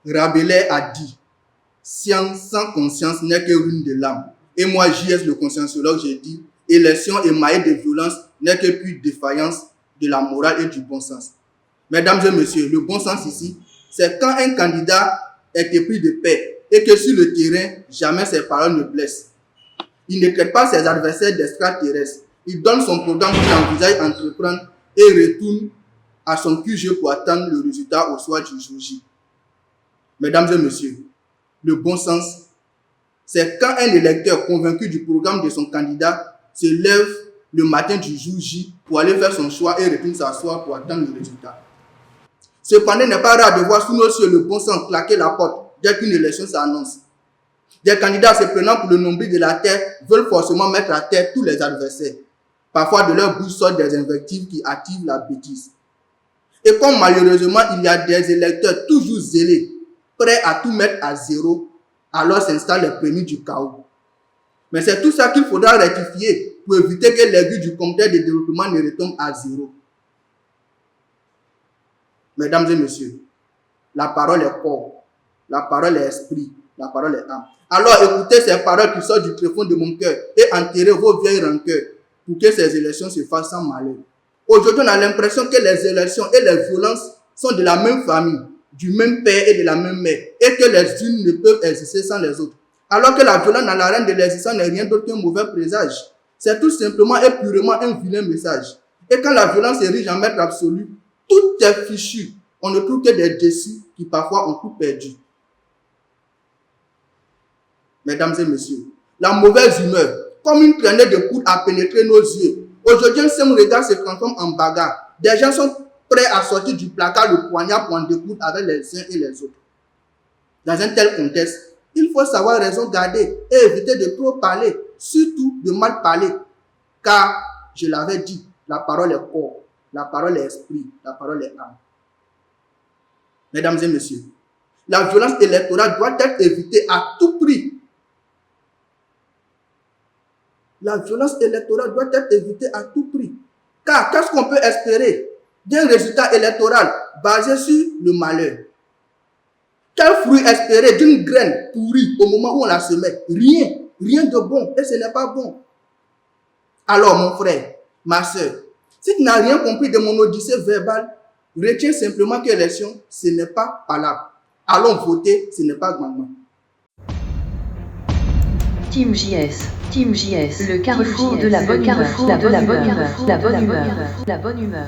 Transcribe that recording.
Rabelais a dit « Science sans conscience n'est que ruine de l'âme ». Et moi, J.S. le conscienciologue, j'ai dit « Élection émaillée de violence n'est que pure défaillance de la morale et du bon sens ». Mesdames et messieurs, le bon sens ici, c'est quand un candidat est épris de paix et que sur le terrain, jamais ses paroles ne blessent. Il ne traite pas ses adversaires d'extraterrestres. Il donne son programme qu'il envisage d'entreprendre et retourne à son QG pour attendre le résultat au soir du jour J. Mesdames et messieurs, le bon sens, c'est quand un électeur convaincu du programme de son candidat se lève le matin du jour J pour aller faire son choix et retourne s'asseoir pour attendre le résultat. Cependant, il n'est pas rare de voir sous nos cieux le bon sens claquer la porte dès qu'une élection s'annonce. Des candidats se prenant pour le nombril de la terre veulent forcément mettre à terre tous les adversaires. Parfois, de leur bouche sortent des invectives qui attirent la bêtise. Et comme malheureusement, il y a des électeurs toujours zélés, prêts à tout mettre à zéro, alors s'installent les prémices du chaos. Mais c'est tout ça qu'il faudra rectifier pour éviter que l'aiguille du compteur de développement ne retombe à zéro. Mesdames et messieurs, la parole est corps, la parole est esprit, la parole est âme. Alors écoutez ces paroles qui sortent du tréfonds de mon cœur et enterrez vos vieilles rancœurs pour que ces élections se fassent sans malheur. Aujourd'hui, on a l'impression que les élections et les violences sont de la même famille, du même père et de la même mère, et que les unes ne peuvent exister sans les autres. Alors que la violence dans l'arène de l'existence n'est rien d'autre qu'un mauvais présage. C'est tout simplement et purement un vilain message. Et quand la violence érige en maître absolu, tout est fichu. On ne trouve que des déçus qui parfois ont tout perdu. Mesdames et messieurs, la mauvaise humeur, comme une traînée de coude a pénétré nos yeux. Aujourd'hui, un seul regard se transforme en bagarre. Des gens sont prêts à sortir du placard le poignard pour en découdre avec les uns et les autres. Dans un tel contexte, il faut savoir raison garder et éviter de trop parler, surtout de mal parler. Car, je l'avais dit, la parole est corps, la parole est esprit, la parole est âme. Mesdames et messieurs, la violence électorale doit être évitée à tout prix. La violence électorale doit être évitée à tout prix. Car qu'est-ce qu'on peut espérer d'un résultat électoral basé sur le malheur? Quel fruit espérer d'une graine pourrie au moment où on la semait? Rien, rien de bon, et ce n'est pas bon. Alors mon frère, ma soeur, si tu n'as rien compris de mon odyssée verbale, retiens simplement que l'élection, ce n'est pas palabre. Allons voter, ce n'est pas grandement. Team JS, le carrefour de la bonne humeur, la bonne humeur.